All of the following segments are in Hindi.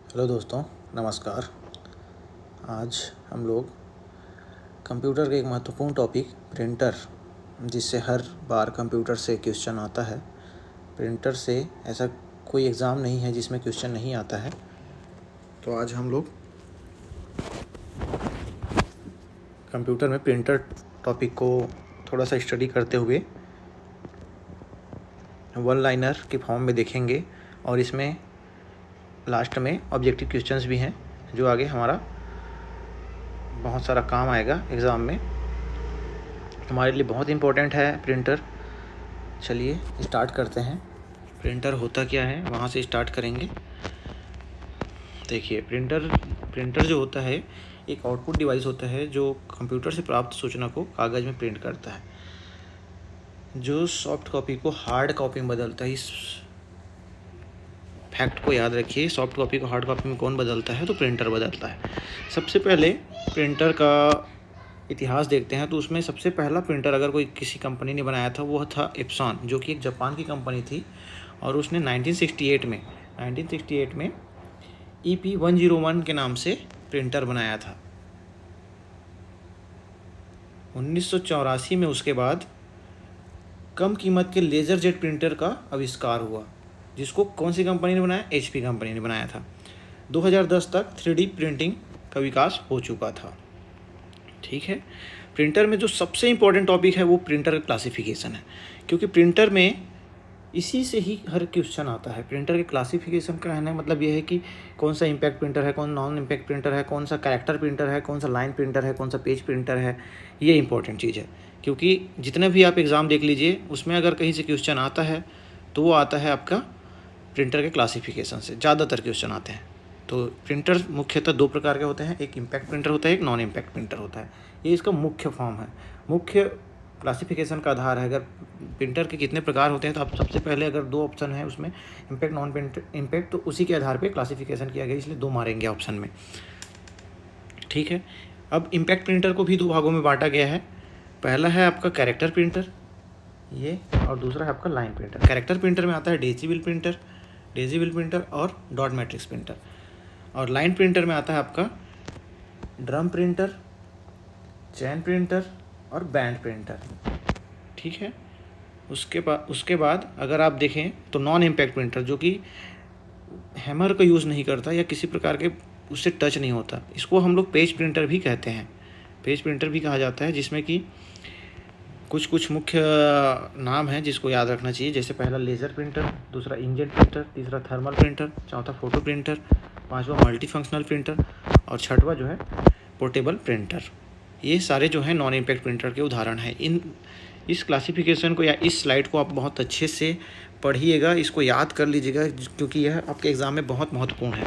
हेलो दोस्तों, नमस्कार। आज हम लोग कंप्यूटर के एक महत्वपूर्ण टॉपिक प्रिंटर, जिससे हर बार कंप्यूटर से क्वेश्चन आता है। प्रिंटर से ऐसा कोई एग्ज़ाम नहीं है जिसमें क्वेश्चन नहीं आता है। तो आज हम लोग कंप्यूटर में प्रिंटर टॉपिक को थोड़ा सा स्टडी करते हुए वन लाइनर के फॉर्म में देखेंगे, और इसमें लास्ट में ऑब्जेक्टिव क्वेश्चंस भी हैं जो आगे हमारा बहुत सारा काम आएगा एग्ज़ाम में। हमारे लिए बहुत इम्पोर्टेंट है प्रिंटर। चलिए स्टार्ट करते हैं। प्रिंटर होता क्या है वहाँ से स्टार्ट करेंगे। देखिए, प्रिंटर जो होता है एक आउटपुट डिवाइस होता है जो कंप्यूटर से प्राप्त सूचना को कागज़ में प्रिंट करता है, जो सॉफ्ट कॉपी को हार्ड कॉपी में बदलता है। इस फैक्ट को याद रखिए, सॉफ्ट कॉपी को हार्ड कॉपी में कौन बदलता है? तो प्रिंटर बदलता है। सबसे पहले प्रिंटर का इतिहास देखते हैं, तो उसमें सबसे पहला प्रिंटर अगर कोई किसी कंपनी ने बनाया था वो था एप्सन, जो कि एक जापान की कंपनी थी, और उसने 1968 में EP101 के नाम से प्रिंटर बनाया था। 1984 में उसके बाद कम कीमत के लेज़र जेट प्रिंटर का आविष्कार हुआ, जिसको कौन सी कंपनी ने बनाया? HP कंपनी ने बनाया था। 2010 तक 3D प्रिंटिंग का विकास हो चुका था। ठीक है। प्रिंटर में जो सबसे इम्पोर्टेंट टॉपिक है वो प्रिंटर का क्लासिफिकेशन है, क्योंकि प्रिंटर में इसी से ही हर क्वेश्चन आता है। प्रिंटर के क्लासिफिकेशन का कहने का मतलब ये है कि कौन सा इम्पैक्ट प्रिंटर है, कौन नॉन इम्पैक्ट प्रिंटर है, कौन सा कैरेक्टर प्रिंटर है, कौन सा लाइन प्रिंटर है, कौन सा पेज प्रिंटर है। ये इंपॉर्टेंट चीज़ है, क्योंकि जितने भी आप एग्ज़ाम देख लीजिए उसमें अगर कहीं से क्वेश्चन आता है तो वो आता है आपका प्रिंटर के क्लासिफिकेशन से। ज़्यादातर क्वेश्चन आते हैं। तो प्रिंटर मुख्यतः दो प्रकार के होते हैं, एक इम्पैक्ट प्रिंटर होता है, एक नॉन इम्पैक्ट प्रिंटर होता है। ये इसका मुख्य फॉर्म है, मुख्य क्लासिफिकेशन का आधार है। अगर प्रिंटर के कितने प्रकार होते हैं तो आप सबसे पहले अगर दो ऑप्शन है उसमें इम्पैक्ट नॉन इम्पैक्ट, तो उसी के आधार पे क्लासिफिकेशन किया गया, इसलिए दो मारेंगे ऑप्शन में। ठीक है। अब इम्पैक्ट प्रिंटर को भी दो भागों में बांटा गया है। पहला है आपका कैरेक्टर प्रिंटर ये, और दूसरा है आपका लाइन प्रिंटर। कैरेक्टर प्रिंटर में आता है डेसिबल प्रिंटर और डॉट मैट्रिक्स प्रिंटर, और लाइन प्रिंटर में आता है आपका ड्रम प्रिंटर, चैन प्रिंटर और बैंड प्रिंटर। ठीक है। उसके बाद अगर आप देखें तो नॉन इम्पैक्ट प्रिंटर, जो कि हैमर का यूज़ नहीं करता या किसी प्रकार के उससे टच नहीं होता, इसको हम लोग पेज प्रिंटर भी कहते हैं। पेज प्रिंटर भी कहा जाता है, जिसमें कि कुछ मुख्य नाम हैं जिसको याद रखना चाहिए। जैसे पहला लेज़र प्रिंटर, दूसरा इंकजेट प्रिंटर, तीसरा थर्मल प्रिंटर, चौथा फोटो प्रिंटर, पांचवा मल्टी फंक्शनल प्रिंटर, और छठवा जो है पोर्टेबल प्रिंटर। ये सारे जो हैं नॉन इम्पैक्ट प्रिंटर के उदाहरण हैं। इस क्लासिफिकेशन को या इस स्लाइड को आप बहुत अच्छे से पढ़िएगा, इसको याद कर लीजिएगा, क्योंकि यह आपके एग्ज़ाम में बहुत महत्वपूर्ण है।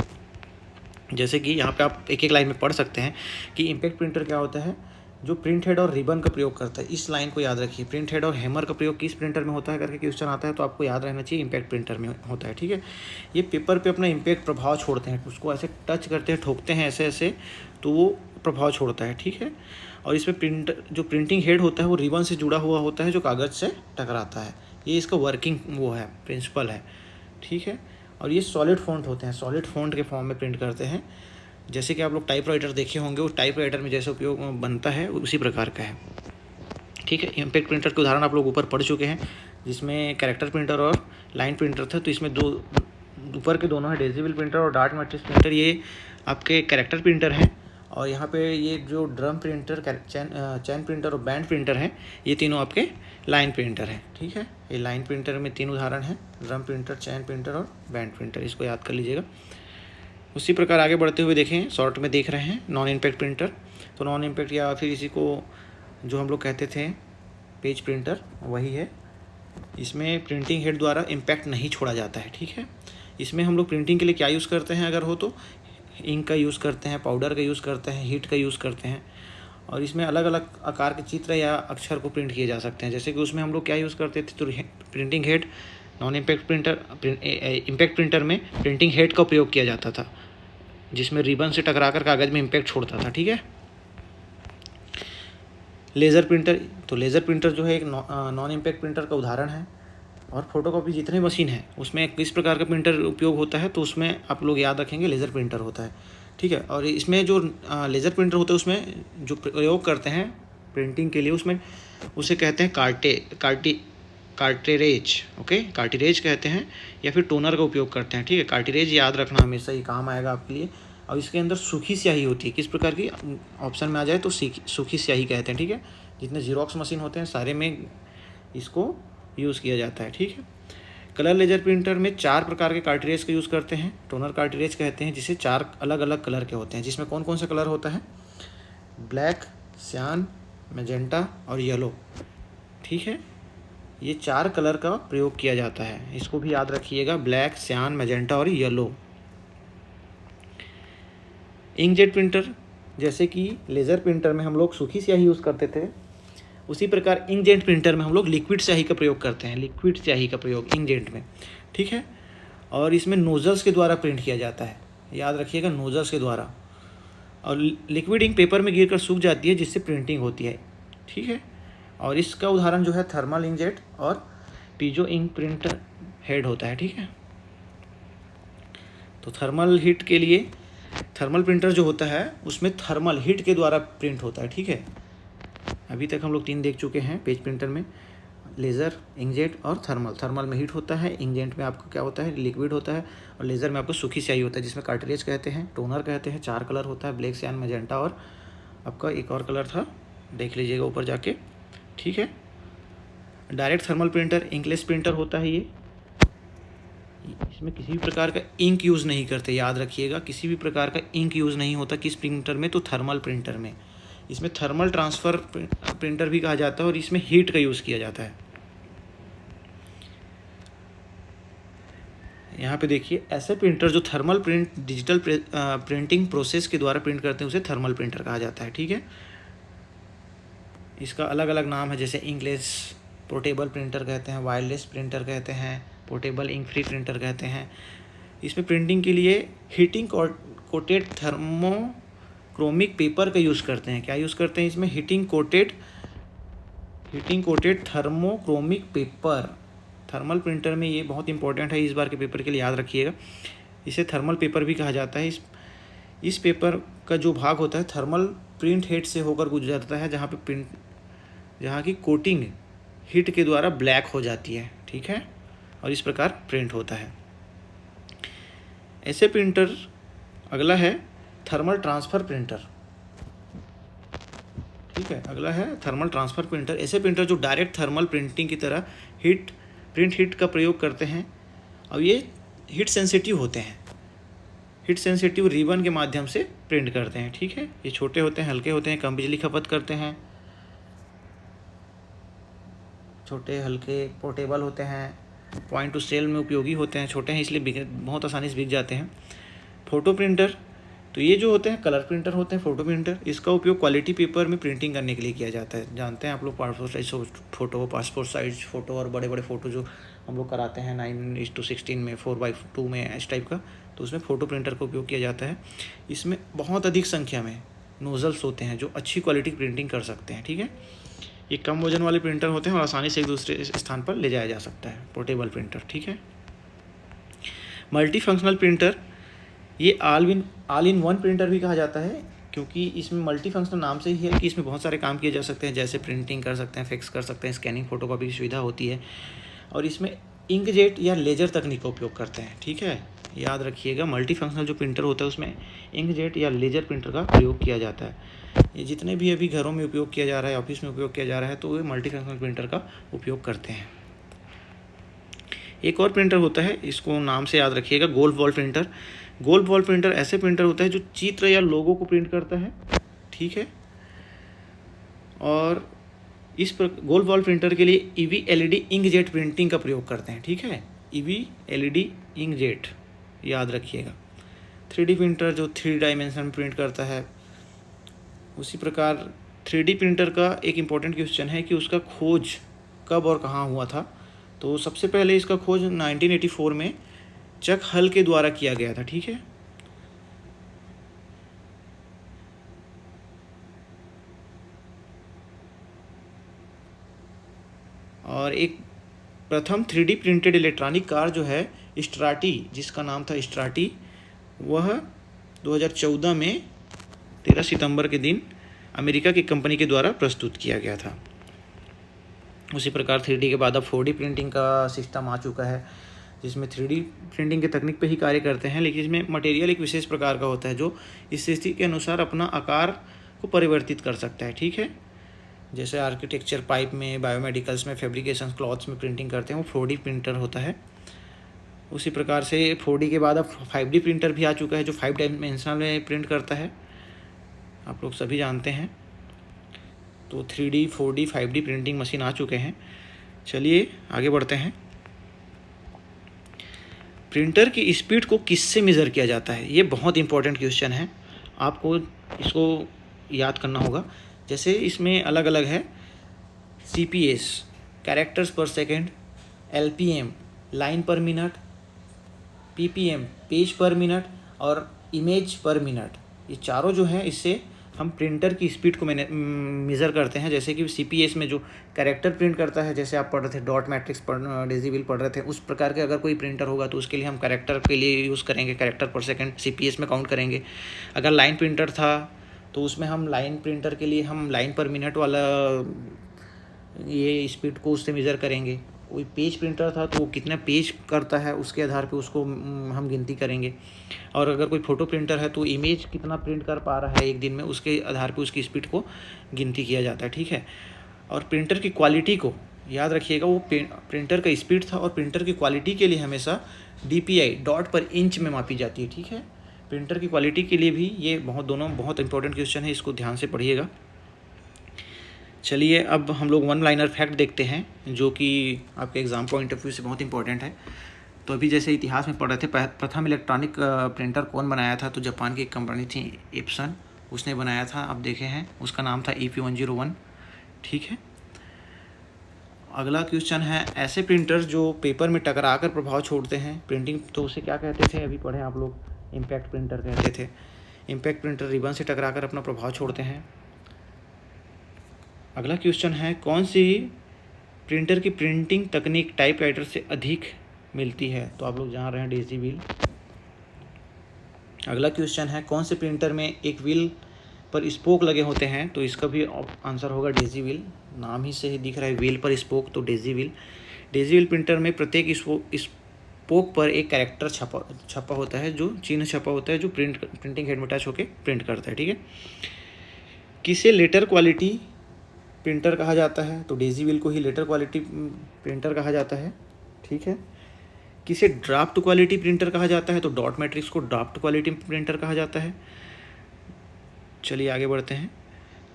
जैसे कि यहाँ पे आप एक एक लाइन में पढ़ सकते हैं कि इम्पैक्ट प्रिंटर क्या होता है, जो प्रिंट हेड और रिबन का प्रयोग करता है। इस लाइन को याद रखिए, प्रिंट हेड और हैमर का प्रयोग किस प्रिंटर में होता है करके क्वेश्चन आता है, तो आपको याद रहना चाहिए इम्पैक्ट प्रिंटर में होता है। ठीक है। ये पेपर पे अपना इम्पैक्ट प्रभाव छोड़ते हैं, उसको ऐसे टच करते हैं, ठोकते हैं ऐसे ऐसे, तो वो प्रभाव छोड़ता है। ठीक है। और इसमें जो प्रिंटिंग हेड होता है वो रिबन से जुड़ा हुआ होता है, जो कागज़ से टकराता है। ये इसका वर्किंग वो है, प्रिंसिपल है। ठीक है। और ये सॉलिड फॉन्ट होते हैं, सॉलिड फॉन्ट के फॉर्म में प्रिंट करते हैं। जैसे कि आप लोग टाइपराइटर देखे होंगे, उस टाइपराइटर में जैसे उपयोग बनता है उसी प्रकार का है। ठीक है। इम्पैक्ट प्रिंटर के उदाहरण आप लोग ऊपर पढ़ चुके हैं, जिसमें कैरेक्टर प्रिंटर और लाइन प्रिंटर था। तो इसमें दो ऊपर के दोनों है डेसिबल प्रिंटर और डॉट मैट्रिक्स प्रिंटर, ये आपके कैरेक्टर प्रिंटर हैं। और यहाँ पे ये जो ड्रम प्रिंटर, चैन प्रिंटर और बैंड प्रिंटर हैं, ये तीनों आपके लाइन प्रिंटर हैं। ठीक है। ये लाइन प्रिंटर में तीन उदाहरण हैं, ड्रम प्रिंटर, चैन प्रिंटर और बैंड प्रिंटर। इसको याद कर लीजिएगा। उसी प्रकार आगे बढ़ते हुए देखें, शॉर्ट में देख रहे हैं नॉन इम्पैक्ट प्रिंटर। तो नॉन इम्पैक्ट या फिर इसी को जो हम लोग कहते थे पेज प्रिंटर, वही है। इसमें प्रिंटिंग हेड द्वारा इम्पैक्ट नहीं छोड़ा जाता है। ठीक है। इसमें हम लोग प्रिंटिंग के लिए क्या यूज़ करते हैं, अगर हो तो इंक का यूज़ करते हैं, पाउडर का यूज़ करते हैं, हीट का यूज़ करते हैं। और इसमें अलग अलग आकार के चित्र या अक्षर को प्रिंट किए जा सकते हैं। जैसे कि उसमें हम लोग क्या यूज़ करते थे, तो printing head, non impact printer, impact printer में प्रिंटिंग हेड का प्रयोग किया जाता था, जिसमें रिबन से टकराकर कागज़ में इम्पैक्ट छोड़ता था। ठीक है। लेज़र प्रिंटर, तो लेज़र प्रिंटर जो है एक नॉन इम्पैक्ट प्रिंटर का उदाहरण है। और फोटोकॉपी जितने मशीन है उसमें किस प्रकार का प्रिंटर उपयोग होता है, तो उसमें आप लोग याद रखेंगे लेज़र प्रिंटर होता है, ठीक है। और इसमें जो लेज़र प्रिंटर होता है उसमें जो प्रयोग करते हैं प्रिंटिंग के लिए, उसमें उसे कहते हैं कार्टेरेज, ओके, कार्टेरेज कहते हैं, या फिर टोनर का उपयोग करते हैं, ठीक है। कार्टेरेज याद रखना हमेशा, ये काम आएगा आपके लिए। और इसके अंदर सूखी स्याही होती है, किस प्रकार की, ऑप्शन में आ जाए तो सूखी स्याही कहते हैं, ठीक है। जितने जीरोक्स मशीन होते हैं सारे में इसको यूज़ किया जाता है, ठीक है। कलर लेजर प्रिंटर में 4 प्रकार के कार्ट्रिज का यूज़ करते हैं। टोनर कार्ट्रिज कहते हैं, जिसे 4 अलग अलग कलर के होते हैं, जिसमें कौन कौन सा कलर होता है, ब्लैक, सियान, मैजेंटा और येलो, ठीक है। ये 4 कलर का प्रयोग किया जाता है, इसको भी याद रखिएगा, ब्लैक, सियान, मैजेंटा और येलो। इंकजेट प्रिंटर, जैसे कि लेज़र प्रिंटर में हम लोग सूखी स्याही यूज़ करते थे, उसी प्रकार इंकजेट प्रिंटर में हम लोग लिक्विड स्याही का प्रयोग करते हैं, लिक्विड स्याही का प्रयोग इंकजेट में, ठीक है। और इसमें नोजल्स के द्वारा प्रिंट किया जाता है, याद रखिएगा, नोजल्स के द्वारा। और लिक्विड इंक पेपर में गिरकर सूख जाती है, जिससे प्रिंटिंग होती है, ठीक है। और इसका उदाहरण जो है थर्मल इंकजेट और पीजो इंक प्रिंटर हेड होता है, ठीक है। तो थर्मल हीट के लिए, थर्मल प्रिंटर जो होता है उसमें थर्मल हीट के द्वारा प्रिंट होता है, ठीक है। अभी तक हम लोग 3 देख चुके हैं पेज प्रिंटर में, लेज़र, इंकजेट और थर्मल। थर्मल में हीट होता है, इंकजेट में आपको क्या होता है, लिक्विड होता है, और लेज़र में आपको सूखी स्याही होता है, जिसमें कार्ट्रिज कहते हैं, टोनर कहते हैं, 4 कलर होता है, ब्लैक, सियान, मैजेंटा और आपका एक और कलर था, देख लीजिएगा ऊपर जाके, ठीक है। Direct thermal printer inkless printer होता है ये, इसमें किसी भी प्रकार का इंक यूज़ नहीं करते, याद रखिएगा, किसी भी प्रकार का इंक यूज़ नहीं होता किस प्रिंटर में, तो थर्मल प्रिंटर में। इसमें थर्मल ट्रांसफ़र प्रिंटर भी कहा जाता है, और इसमें हीट का यूज़ किया जाता है। यहाँ पे देखिए, ऐसे प्रिंटर जो thermal print digital printing process के द्वारा प्रिंट करते हैं उसे थर्मल प्रिंटर कहा जाता है, ठीक है। इसका अलग अलग नाम है, जैसे इंकलेस पोर्टेबल प्रिंटर कहते हैं, वायरलेस प्रिंटर कहते हैं, पोर्टेबल इंक फ्री प्रिंटर कहते हैं। इसमें प्रिंटिंग के लिए हीटिंग कोटेड थर्मोक्रोमिक पेपर का यूज़ करते हैं। क्या यूज़ करते हैं इसमें, heating coated thermochromic paper. Thermal printer में ये बहुत इंपॉर्टेंट है, इस बार के पेपर के लिए याद रखिएगा, इसे थर्मल पेपर भी कहा जाता है। इस पेपर का जो भाग होता है थर्मल प्रिंट हेड से होकर गुजरता है, जहाँ की कोटिंग हीट के द्वारा ब्लैक हो जाती है, ठीक है, और इस प्रकार प्रिंट होता है। ऐसे प्रिंटर, अगला है थर्मल ट्रांसफ़र प्रिंटर, ठीक है, अगला है थर्मल ट्रांसफ़र प्रिंटर। ऐसे प्रिंटर जो डायरेक्ट थर्मल प्रिंटिंग की तरह प्रिंट हीट का प्रयोग करते हैं, और ये हीट सेंसिटिव होते हैं, हीट सेंसिटिव रिबन के माध्यम से प्रिंट करते हैं, ठीक है। ये छोटे होते हैं, हल्के होते हैं, कम बिजली खपत करते हैं, छोटे, हल्के, पोर्टेबल होते हैं, पॉइंट टू सेल में उपयोगी होते हैं, छोटे हैं इसलिए बहुत आसानी से बिक जाते हैं। फ़ोटो प्रिंटर, तो ये जो होते हैं कलर प्रिंटर होते हैं, फ़ोटो प्रिंटर, इसका उपयोग क्वालिटी पेपर में प्रिंटिंग करने के लिए किया जाता है। जानते हैं आप लोग, passport size photo, passport size photo और बड़े बड़े फ़ोटो जो हम लोग कराते हैं 9:16 में, 4:2 में, इस टाइप का, तो उसमें फ़ोटो प्रिंटर का उपयोग किया जाता है। इसमें बहुत अधिक संख्या में नोज़ल्स होते हैं जो अच्छी क्वालिटी प्रिंटिंग कर सकते हैं, ठीक है। ये कम वजन वाले प्रिंटर होते हैं और आसानी से एक दूसरे स्थान पर ले जाया जा सकता है, पोर्टेबल प्रिंटर, ठीक है। मल्टी फंक्शनल प्रिंटर, ये ऑल इन वन प्रिंटर भी कहा जाता है, क्योंकि इसमें मल्टी फंक्शनल नाम से ही है कि इसमें बहुत सारे काम किए जा सकते हैं, जैसे प्रिंटिंग कर सकते हैं, फैक्स कर सकते हैं, स्कैनिंग, फोटोकॉपी की सुविधा होती है। और इसमें इंकजेट या लेजर तकनीक का उपयोग करते हैं, ठीक है, याद रखिएगा। मल्टी फंक्शनल जो प्रिंटर होता है उसमें इंकजेट या लेजर प्रिंटर का प्रयोग किया जाता है। ये जितने भी अभी घरों में उपयोग किया जा रहा है, ऑफिस में उपयोग किया जा रहा है, तो वे मल्टी फंक्शनल प्रिंटर का उपयोग करते हैं। एक और प्रिंटर होता है, इसको नाम से याद रखिएगा, golf ball printer. Golf ball printer ऐसे प्रिंटर होता है जो चित्र या लोगो को प्रिंट करता है, ठीक है। और इस गोल्फ बॉल प्रिंटर के लिए ईवी एलईडी इंकजेट प्रिंटिंग का प्रयोग करते हैं, ठीक है, ईवी एलईडी इंकजेट, याद रखिएगा। 3D प्रिंटर जो 3 डायमेंशन में प्रिंट करता है। उसी प्रकार 3D प्रिंटर का एक इम्पॉर्टेंट क्वेश्चन है कि उसका खोज कब और कहाँ हुआ था। तो सबसे पहले इसका खोज 1984 में चक हल के द्वारा किया गया था, ठीक है। और एक प्रथम 3D प्रिंटेड इलेक्ट्रॉनिक कार जो है स्ट्राटी, जिसका नाम था स्ट्राटी, वह 2014 में 13 सितंबर के दिन अमेरिका की कंपनी के द्वारा प्रस्तुत किया गया था। उसी प्रकार 3D के बाद अब 4D प्रिंटिंग का सिस्टम आ चुका है, जिसमें 3D प्रिंटिंग के तकनीक पे ही कार्य करते हैं, लेकिन इसमें मटेरियल एक विशेष प्रकार का होता है जो स्थिति के अनुसार अपना आकार को परिवर्तित कर सकता है। ठीक है, जैसे आर्किटेक्चर, पाइप में, बायोमेडिकल्स में, फैब्रिकेशन, क्लॉथ्स में प्रिंटिंग करते हैं, वो 4D प्रिंटर होता है। उसी प्रकार से 4D के बाद अब 5D प्रिंटर भी आ चुका है, जो 5 डायमेंशनल में प्रिंट करता है, आप लोग सभी जानते हैं। तो 3D, 4D, 5D printing machine आ चुके हैं। चलिए आगे बढ़ते हैं। प्रिंटर की स्पीड को किससे मेज़र किया जाता है? ये बहुत इंपॉर्टेंट क्वेश्चन है, आपको इसको याद करना होगा। जैसे इसमें अलग अलग है, CPS कैरेक्टर्स पर सेकेंड, LPM लाइन पर मिनट, PPM पेज पर मिनट और इमेज पर मिनट। ये चारों जो है, इससे हम प्रिंटर की स्पीड को मेज़र करते हैं। जैसे कि CPS में जो कैरेक्टर प्रिंट करता है, जैसे आप पढ़ रहे थे डॉट मैट्रिक्स डेसिबल पढ़ रहे थे, उस प्रकार के अगर कोई प्रिंटर होगा तो उसके लिए हम कैरेक्टर के लिए यूज़ करेंगे, कैरेक्टर पर सेकंड CPS में काउंट करेंगे। अगर लाइन प्रिंटर था तो उसमें हम लाइन प्रिंटर के लिए हम लाइन पर मिनट वाला ये स्पीड को उससे मेज़र करेंगे। कोई पेज प्रिंटर था तो वो कितना पेज करता है उसके आधार पे उसको हम गिनती करेंगे। और अगर कोई फ़ोटो प्रिंटर है तो इमेज कितना प्रिंट कर पा रहा है एक दिन में, उसके आधार पे उसकी स्पीड को गिनती किया जाता है। ठीक है, और प्रिंटर की क्वालिटी को याद रखिएगा, वो प्रिंटर का स्पीड था, और प्रिंटर की क्वालिटी के लिए हमेशा DPI डॉट पर इंच में मापी जाती है। ठीक है, प्रिंटर की क्वालिटी के लिए भी ये दोनों बहुत इंपॉर्टेंट क्वेश्चन है, इसको ध्यान से पढ़िएगा। चलिए अब हम लोग वन लाइनर फैक्ट देखते हैं, जो कि आपके एग्ज़ाम पॉइंट ऑफ व्यू से बहुत इंपॉर्टेंट है। तो अभी जैसे इतिहास में पढ़ रहे थे, प्रथम इलेक्ट्रॉनिक प्रिंटर कौन बनाया था? तो जापान की एक कंपनी थी एप्सन, उसने बनाया था। आप देखे हैं, उसका नाम था EP101। ठीक है, अगला क्वेश्चन है, ऐसे प्रिंटर्स जो पेपर में टकरा कर प्रभाव छोड़ते हैं प्रिंटिंग, तो उसे क्या कहते थे? अभी पढ़े आप लोग, इम्पैक्ट प्रिंटर कहते थे। इम्पैक्ट प्रिंटर रिबन से टकरा कर अपना प्रभाव छोड़ते हैं। अगला क्वेश्चन है, कौन सी प्रिंटर की प्रिंटिंग तकनीक टाइपराइटर से अधिक मिलती है? तो आप लोग जान रहे हैं, डेज़ी व्हील। अगला क्वेश्चन है, कौन से प्रिंटर में एक व्हील पर स्पोक लगे होते हैं? तो इसका भी आंसर होगा डेज़ी व्हील, नाम ही से ही दिख रहा है व्हील पर स्पोक, तो daisy wheel. Daisy wheel printer में प्रत्येक स्पोक पर एक कैरेक्टर छपा होता है, जो चिन्ह छपा होता है, जो प्रिंटिंग हेड में अटैच होकर प्रिंट करता है। ठीक है, किसे लेटर क्वालिटी प्रिंटर कहा जाता है? तो डेज़ी व्हील को ही लेटर क्वालिटी प्रिंटर कहा जाता है। ठीक है, किसे ड्राफ्ट क्वालिटी प्रिंटर कहा जाता है? तो डॉट मैट्रिक्स को ड्राफ्ट क्वालिटी प्रिंटर कहा जाता है। चलिए आगे बढ़ते हैं।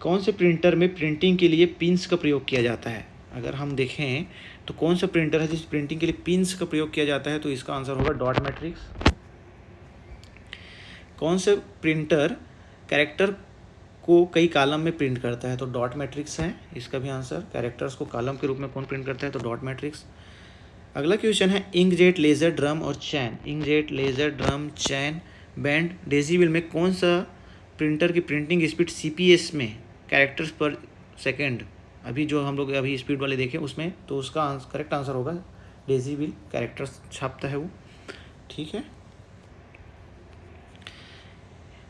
कौन से प्रिंटर में प्रिंटिंग के लिए पिंस का प्रयोग किया जाता है? अगर हम देखें तो कौन सा प्रिंटर है जिस प्रिंटिंग के लिए पिंस का प्रयोग किया जाता है? तो इसका आंसर होगा डॉट मैट्रिक्स। कौन से प्रिंटर कैरेक्टर को कई कॉलम में प्रिंट करता है? तो डॉट मैट्रिक्स है इसका भी आंसर। कैरेक्टर्स को कॉलम के रूप में कौन प्रिंट करता है? तो डॉट मैट्रिक्स। अगला क्वेश्चन है, इंकजेट, लेज़र, ड्रम और चैन। इंकजेट, लेज़र, ड्रम, चैन, बैंड, डेज़ी व्हील में कौन सा प्रिंटर की प्रिंटिंग स्पीड CPS में कैरेक्टर्स पर सेकेंड, अभी जो हम लोग अभी स्पीड वाले देखें उसमें, तो उसका करेक्ट आंसर होगा डेज़ी व्हील, कैरेक्टर्स छापता है वो। ठीक है,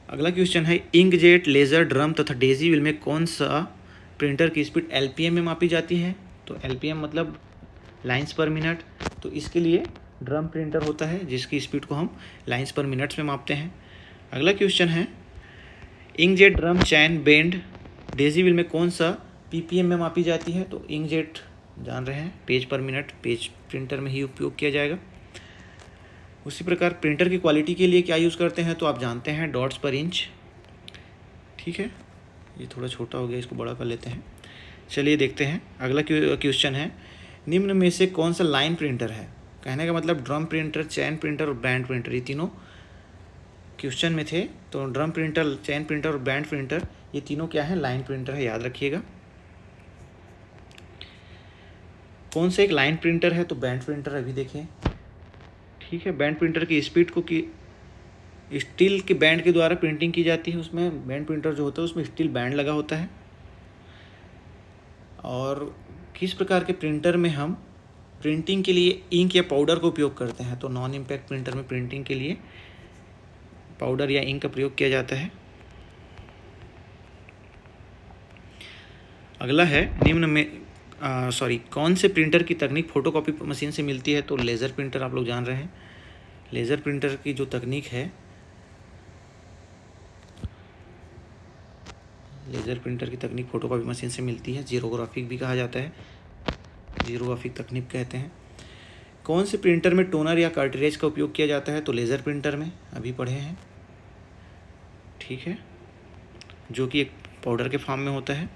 अगला क्वेश्चन है, इंकजेट, लेज़र, ड्रम तथा डेज़ी व्हील में कौन सा प्रिंटर की स्पीड LPM में मापी जाती है? तो LPM मतलब लाइंस पर मिनट, तो इसके लिए ड्रम प्रिंटर होता है जिसकी स्पीड को हम लाइंस पर मिनट्स में मापते हैं। अगला क्वेश्चन है, इंकजेट, ड्रम, चैन, बेंड, डेज़ी व्हील में कौन सा PPM में मापी जाती है? तो इंकजेट जान रहे हैं, पेज पर मिनट, पेज प्रिंटर में ही उपयोग किया जाएगा। उसी प्रकार प्रिंटर की क्वालिटी के लिए क्या यूज़ करते हैं? तो आप जानते हैं डॉट्स पर इंच। ठीक है, ये थोड़ा छोटा हो गया, इसको बड़ा कर लेते हैं। चलिए देखते हैं, अगला क्वेश्चन है, निम्न में से कौन सा लाइन प्रिंटर है? कहने का मतलब ड्रम प्रिंटर, चैन प्रिंटर और बैंड प्रिंटर, ये तीनों क्वेश्चन में थे। तो ड्रम प्रिंटर, चैन प्रिंटर और बैंड प्रिंटर, ये तीनों क्या है? लाइन प्रिंटर है, याद रखिएगा। कौन सा एक लाइन प्रिंटर है? तो बैंड प्रिंटर, अभी देखें। ठीक है, बैंड प्रिंटर की स्पीड को कि स्टील के बैंड के द्वारा प्रिंटिंग की जाती है। उसमें बैंड प्रिंटर जो होता है उसमें स्टील बैंड लगा होता है। और किस प्रकार के प्रिंटर में हम प्रिंटिंग के लिए इंक या पाउडर का उपयोग करते हैं, तो नॉन इम्पैक्ट प्रिंटर में प्रिंटिंग के लिए पाउडर या इंक का प्रयोग किया जाता है। अगला है निम्न में कौन से प्रिंटर की तकनीक फोटोकॉपी मशीन से मिलती है, तो लेज़र प्रिंटर आप लोग जान रहे हैं। लेज़र प्रिंटर की जो तकनीक है, लेज़र प्रिंटर की तकनीक फोटोकॉपी मशीन से मिलती है, जीरोग्राफिक भी कहा जाता है, जीरोग्राफिक तकनीक कहते हैं। कौन से प्रिंटर में टोनर या कार्ट्रिज का उपयोग किया जाता है, तो लेज़र प्रिंटर में, अभी पढ़े हैं, ठीक है, जो कि एक पाउडर के फॉर्म में होता है।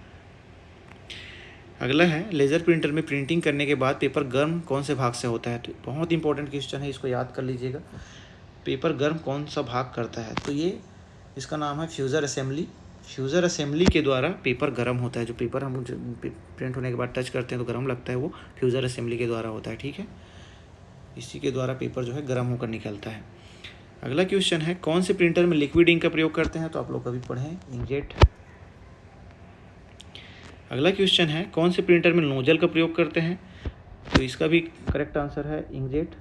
अगला है लेज़र प्रिंटर में प्रिंटिंग करने के बाद पेपर गर्म कौन से भाग से होता है, तो बहुत इंपॉर्टेंट क्वेश्चन है, इसको याद कर लीजिएगा। पेपर गर्म कौन सा भाग करता है, तो ये इसका नाम है फ्यूज़र असेंबली। फ्यूज़र असेंबली के द्वारा पेपर गर्म होता है। जो पेपर हम प्रिंट होने के बाद टच करते हैं तो गर्म लगता है, वो फ्यूज़र असेंबली के द्वारा होता है, ठीक है। इसी के द्वारा पेपर जो है गर्म होकर निकलता है। अगला क्वेश्चन है कौन से प्रिंटर में लिक्विड इंक का प्रयोग करते हैं, तो आप लोग कभी पढ़ें, इंकजेट। अगला क्वेश्चन है कौन से प्रिंटर में नोजल का प्रयोग करते हैं, तो इसका भी करेक्ट आंसर है इंकजेट।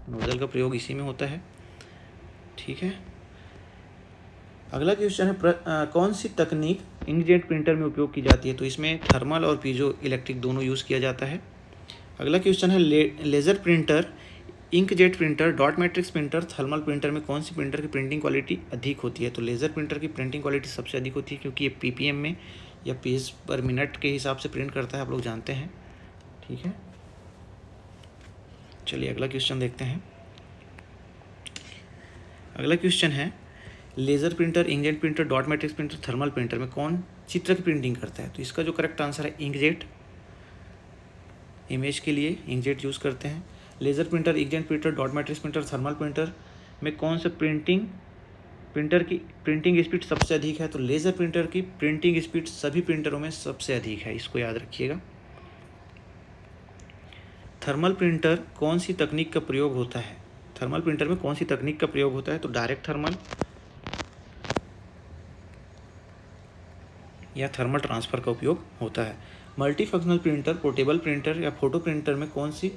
नोजल का प्रयोग इसी में होता है, ठीक है। अगला क्वेश्चन है कौन सी तकनीक इंकजेट प्रिंटर में उपयोग की जाती है, तो इसमें थर्मल और पीजो इलेक्ट्रिक दोनों यूज़ किया जाता है। अगला क्वेश्चन है laser printer, inkjet printer, dot matrix printer, thermal printer में कौन सी प्रिंटर की प्रिंटिंग क्वालिटी अधिक होती है, तो लेज़र प्रिंटर की प्रिंटिंग क्वालिटी सबसे अधिक होती है, क्योंकि ये पीपीएम में या पेज पर मिनट के हिसाब से प्रिंट करता है, आप लोग जानते हैं, ठीक है। चलिए अगला क्वेश्चन देखते हैं। अगला क्वेश्चन है laser printer, inkjet printer, dot matrix printer, thermal printer में कौन चित्र की प्रिंटिंग करता है, तो इसका जो करेक्ट आंसर है इंकजेट। इमेज के लिए इंकजेट यूज़ करते हैं। Laser printer, inkjet printer, dot matrix printer, thermal printer में कौन सा प्रिंटर की प्रिंटिंग स्पीड सबसे अधिक है, तो लेज़र प्रिंटर की प्रिंटिंग स्पीड सभी प्रिंटरों में सबसे अधिक है, इसको याद रखिएगा। थर्मल प्रिंटर कौन सी तकनीक का प्रयोग होता है, थर्मल प्रिंटर में कौन सी तकनीक का प्रयोग होता है, तो डायरेक्ट थर्मल या थर्मल ट्रांसफ़र का उपयोग होता है। Multi functional printer, portable printer या फोटो प्रिंटर में कौन सी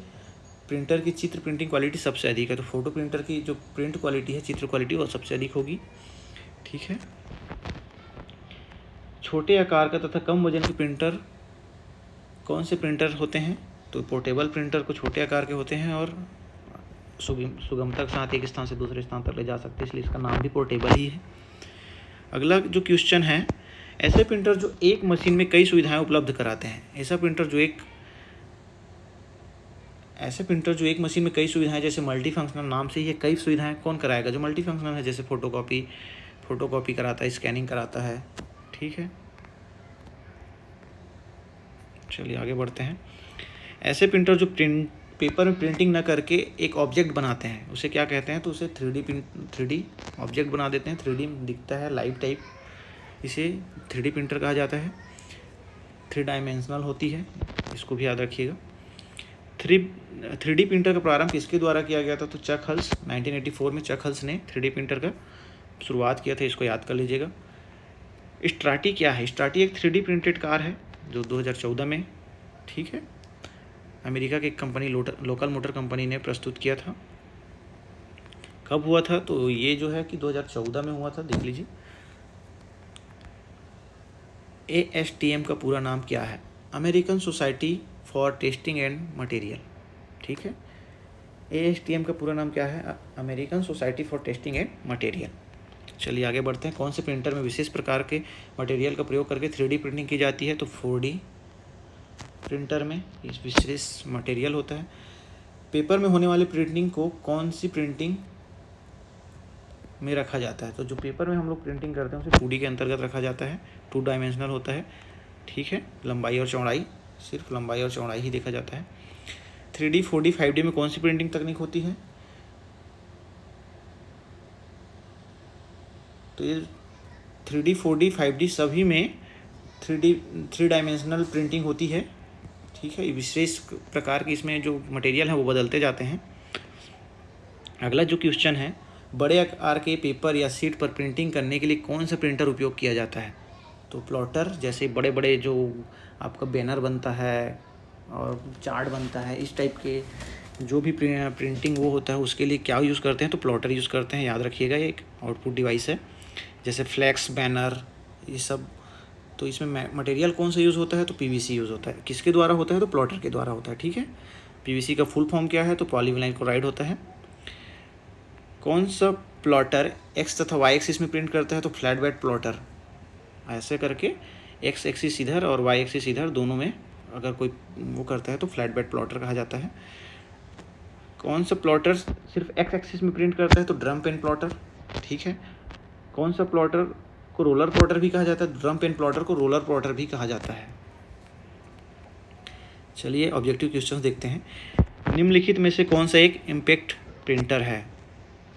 प्रिंटर की चित्र प्रिंटिंग क्वालिटी सबसे अधिक है, तो फोटो प्रिंटर की जो प्रिंट क्वालिटी है, चित्र क्वालिटी, वो सबसे अधिक होगी, ठीक है। छोटे आकार का तथा कम वजन के प्रिंटर कौन से प्रिंटर होते हैं, तो पोर्टेबल प्रिंटर को छोटे आकार के होते हैं और सुगमता के साथ एक स्थान से दूसरे स्थान तक ले जा सकते हैं, इसलिए इसका नाम भी पोर्टेबल ही है। अगला जो क्वेश्चन है ऐसे प्रिंटर जो एक मशीन में कई सुविधाएं उपलब्ध कराते हैं, ऐसे प्रिंटर जो एक मशीन में कई सुविधाएं, जैसे मल्टी फंक्शनल, नाम से ही कई सुविधाएं कौन कराएगा, जो मल्टी फंक्शनल है, जैसे फोटोकॉपी कराता है, स्कैनिंग कराता है, ठीक है। चलिए आगे बढ़ते हैं। ऐसे प्रिंटर जो पेपर में प्रिंटिंग न करके एक ऑब्जेक्ट बनाते हैं, उसे क्या कहते हैं, तो उसे 3D ऑब्जेक्ट बना देते हैं, 3D दिखता है, लाइव टाइप, इसे 3D प्रिंटर कहा जाता है। 3 डायमेंशनल होती है, इसको भी याद रखिएगा। 3D प्रिंटर का प्रारंभ किसके द्वारा किया गया था, तो चक हल्स, 1984 में चक हल्स ने 3D प्रिंटर का शुरुआत किया था, इसको याद कर लीजिएगा। स्ट्राटी क्या है, स्ट्राटी एक 3D प्रिंटेड कार है जो 2014 में, ठीक है, अमेरिका की कंपनी लोकल मोटर कंपनी ने प्रस्तुत किया था। कब हुआ था, तो ये जो है कि 2014 में हुआ था, देख लीजिए। ASTM का पूरा नाम क्या है, American society for testing and material, ठीक है। ASTM का पूरा नाम क्या है, American society for testing and material. चलिए आगे बढ़ते हैं। कौन से प्रिंटर में विशेष प्रकार के मटेरियल का प्रयोग करके 3D प्रिंटिंग की जाती है, तो 4D प्रिंटर में इस विशेष मटेरियल होता है। पेपर में होने वाली प्रिंटिंग को कौन सी प्रिंटिंग में रखा जाता है, तो जो पेपर में हम लोग प्रिंटिंग करते हैं उसे 2D के अंतर्गत रखा जाता है, 2 डायमेंशनल होता है, ठीक है। लंबाई और चौड़ाई, सिर्फ लंबाई और चौड़ाई ही देखा जाता है। 3D 4D 5D में कौन सी प्रिंटिंग तकनीक होती है, तो ये 3D 4D 5D सभी में 3 डायमेंशनल प्रिंटिंग होती है, ठीक है। विशेष प्रकार की इसमें जो मटेरियल है वो बदलते जाते हैं। अगला जो क्वेश्चन है, बड़े आकार के पेपर या सीट पर प्रिंटिंग करने के लिए कौन सा प्रिंटर उपयोग किया जाता है, तो प्लॉटर, जैसे बड़े बड़े जो आपका बैनर बनता है, और चार्ट बनता है, इस टाइप के जो भी प्रिंटिंग वो होता है उसके लिए क्या यूज़ करते हैं, तो प्लॉटर यूज़ करते हैं। याद रखिएगा, ये एक आउटपुट डिवाइस है। जैसे फ्लैक्स, बैनर, ये सब। तो इसमें मटेरियल कौन सा यूज़ होता है, तो पीवीसी यूज़ होता है। किसके द्वारा होता है, तो प्लॉटर के द्वारा होता है। ठीक है, पीवीसी का फुल फॉर्म क्या है, तो पॉलीविनाइल क्लोराइड होता है। कौन सा प्लॉटर एक्स तथा वाई एक्सिस में प्रिंट करता है, तो फ्लैट बेड प्लॉटर। ऐसे करके एक्स एक्सिस इधर और वाई एक्सिस इधर दोनों में अगर कोई वो करता है तो फ्लैट बेड प्लॉटर कहा जाता है। कौन सा प्लॉटर सिर्फ एक्स एक्सिस में प्रिंट करता है, तो ड्रम पेन प्लॉटर। ठीक है, कौन सा प्लॉटर को रोलर प्लॉटर भी कहा जाता है, ड्रम पेन प्लॉटर को रोलर प्लॉटर भी कहा जाता है। चलिए ऑब्जेक्टिव क्वेश्चंस देखते हैं। निम्नलिखित में से कौन सा एक इम्पैक्ट प्रिंटर है,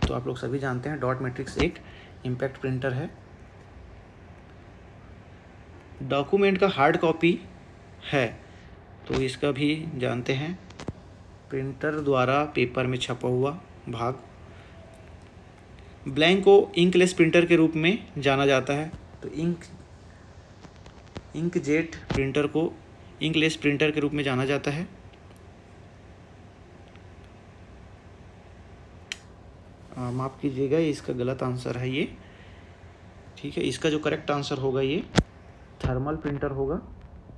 तो आप लोग सभी जानते हैं डॉट मैट्रिक्स एक इम्पैक्ट प्रिंटर है। डॉक्यूमेंट का हार्ड कॉपी है, तो इसका भी जानते हैं, प्रिंटर द्वारा पेपर में छपा हुआ भाग। ब्लैंक को इंकलेस प्रिंटर के रूप में जाना जाता है, तो इंकजेट प्रिंटर को इंकलेस प्रिंटर के रूप में जाना जाता है। माफ़ कीजिएगा, इसका गलत आंसर है ये। ठीक है, इसका जो करेक्ट आंसर होगा ये थर्मल प्रिंटर होगा,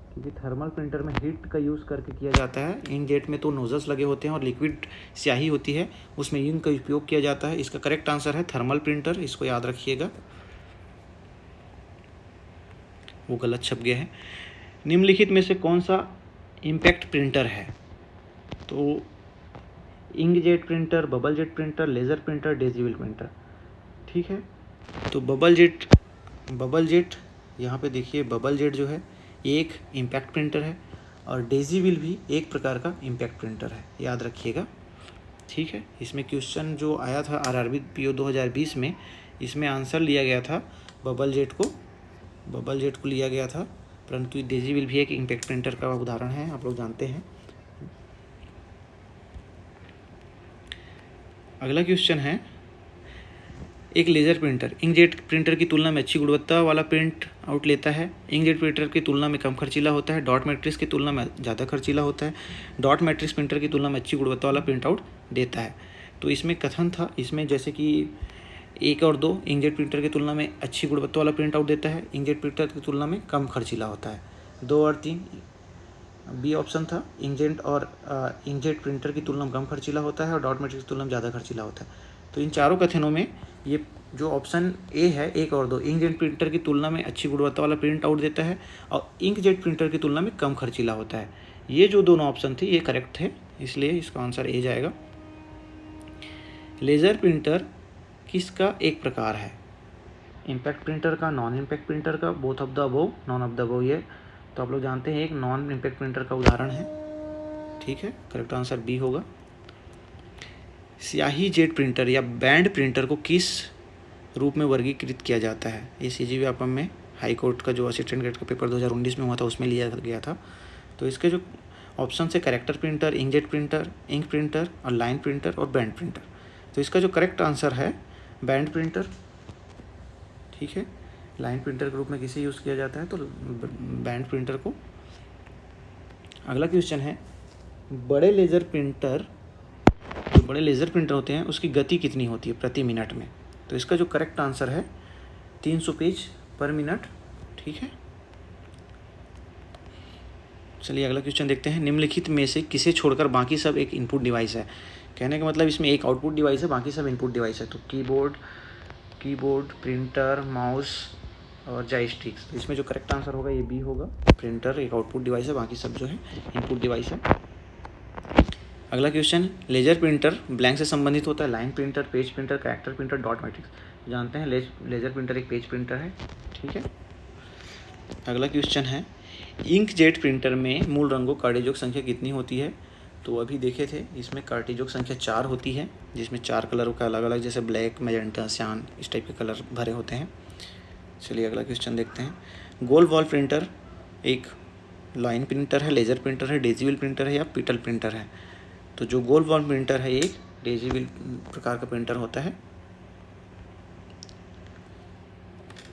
क्योंकि थर्मल प्रिंटर में हीट का यूज़ करके किया जाता है। इंकजेट में तो नोजल्स लगे होते हैं और लिक्विड स्याही होती है, उसमें इंक का उपयोग किया जाता है। इसका करेक्ट आंसर है थर्मल प्रिंटर, इसको याद रखिएगा, वो गलत छप गया है। निम्नलिखित में से कौन सा इम्पैक्ट प्रिंटर है, तो inkjet printer, bubble jet printer, laser printer, daisy wheel printer. ठीक है, तो बबल जेट यहाँ पे देखिए, बबल जेट जो है एक इम्पैक्ट प्रिंटर है और डेजिबल भी एक प्रकार का इम्पैक्ट प्रिंटर है, याद रखिएगा। ठीक है, इसमें क्वेश्चन जो आया था आरआरबी पीओ 2020 में, इसमें आंसर लिया गया था बबल जेट को लिया गया था, परंतु डेजिबल भी एक इम्पैक्ट प्रिंटर का उदाहरण है, आप लोग जानते हैं। अगला क्वेश्चन है, एक लेज़र प्रिंटर इंकजेट प्रिंटर की तुलना में अच्छी गुणवत्ता वाला प्रिंट आउट लेता है, इंकजेट प्रिंटर की तुलना में कम खर्चीला होता है, डॉट मैट्रिक्स की तुलना में ज़्यादा खर्चीला होता है, डॉट मैट्रिक्स प्रिंटर की तुलना में अच्छी गुणवत्ता वाला प्रिंट आउट देता है। तो इसमें कथन था, इसमें जैसे कि 1 और 2 इंकजेट प्रिंटर की तुलना में अच्छी गुणवत्ता वाला प्रिंट आउट देता है, इंकजेट प्रिंटर की तुलना में कम खर्चीला होता है। 2 और 3 बी ऑप्शन था, इंकजेट प्रिंटर की तुलना में कम खर्चीला होता है और डॉट मैट्रिक्स की तुलना में ज़्यादा खर्चीला होता है। तो इन चारों कथनों में ये जो ऑप्शन ए है 1 और 2, इंकजेट प्रिंटर की तुलना में अच्छी गुणवत्ता वाला प्रिंट आउट देता है और इंकजेट प्रिंटर की तुलना में कम खर्चीला होता है, ये जो दोनों ऑप्शन थे ये करेक्ट थे, इसलिए इसका आंसर ए जाएगा। लेज़र प्रिंटर किसका एक प्रकार है, इम्पैक्ट प्रिंटर का, नॉन इम्पैक्ट प्रिंटर का, both of the above, none of the above. ये तो आप लोग जानते हैं एक नॉन इम्पैक्ट प्रिंटर का उदाहरण है। ठीक है, करेक्ट आंसर बी होगा। स्याही जेट प्रिंटर या बैंड प्रिंटर को किस रूप में वर्गीकृत किया जाता है, ये CGVAPM में हाई कोर्ट का जो असिस्टेंट ग्रेड का पेपर 2019 में हुआ था उसमें लिया गया था। तो इसके जो ऑप्शन है character printer, inkjet printer, ink printer और लाइन प्रिंटर और बैंड प्रिंटर। तो इसका जो करेक्ट आंसर है बैंड प्रिंटर। ठीक है, लाइन प्रिंटर के रूप में किसे यूज़ किया जाता है, तो बैंड प्रिंटर को। अगला क्वेश्चन है, बड़े लेज़र प्रिंटर होते हैं उसकी गति कितनी होती है प्रति मिनट में, तो इसका जो करेक्ट आंसर है 300 पेज पर मिनट। ठीक है, चलिए अगला क्वेश्चन देखते हैं। निम्नलिखित में से किसे छोड़कर बाकी सब एक इनपुट डिवाइस है, कहने का मतलब इसमें एक आउटपुट डिवाइस है, बाकी सब इनपुट डिवाइस है। तो कीबोर्ड, प्रिंटर, माउस और जॉयस्टिक्स। तो इसमें जो करेक्ट आंसर होगा ये बी होगा, प्रिंटर एक आउटपुट डिवाइस है, बाकी सब जो है इनपुट डिवाइस है। अगला क्वेश्चन, लेजर प्रिंटर ब्लैंक से संबंधित होता है, line printer, page printer, character printer, dot matrix. जानते हैं लेजर प्रिंटर एक पेज प्रिंटर है। ठीक है, अगला क्वेश्चन है, इंकजेट प्रिंटर में मूल रंगों कार्टेजोग संख्या कितनी होती है, तो अभी देखे थे इसमें कार्टेजोग संख्या 4 होती है, जिसमें 4 कलरों का अलग अलग, जैसे ब्लैक, मैजेंटा, सियान, इस टाइप के कलर भरे होते हैं। चलिए अगला क्वेश्चन देखते हैं। गोल वॉल प्रिंटर एक लाइन प्रिंटर है, लेज़र प्रिंटर है, डेजिबल प्रिंटर है या पिटल प्रिंटर है, तो जो गोल वॉल प्रिंटर है एक डेजिबल प्रकार का प्रिंटर होता है।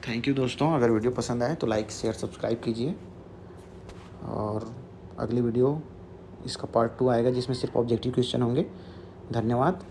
थैंक यू दोस्तों, अगर वीडियो पसंद आए तो लाइक शेयर सब्सक्राइब कीजिए और अगली वीडियो इसका पार्ट 2 आएगा जिसमें सिर्फ ऑब्जेक्टिव क्वेश्चन होंगे। धन्यवाद।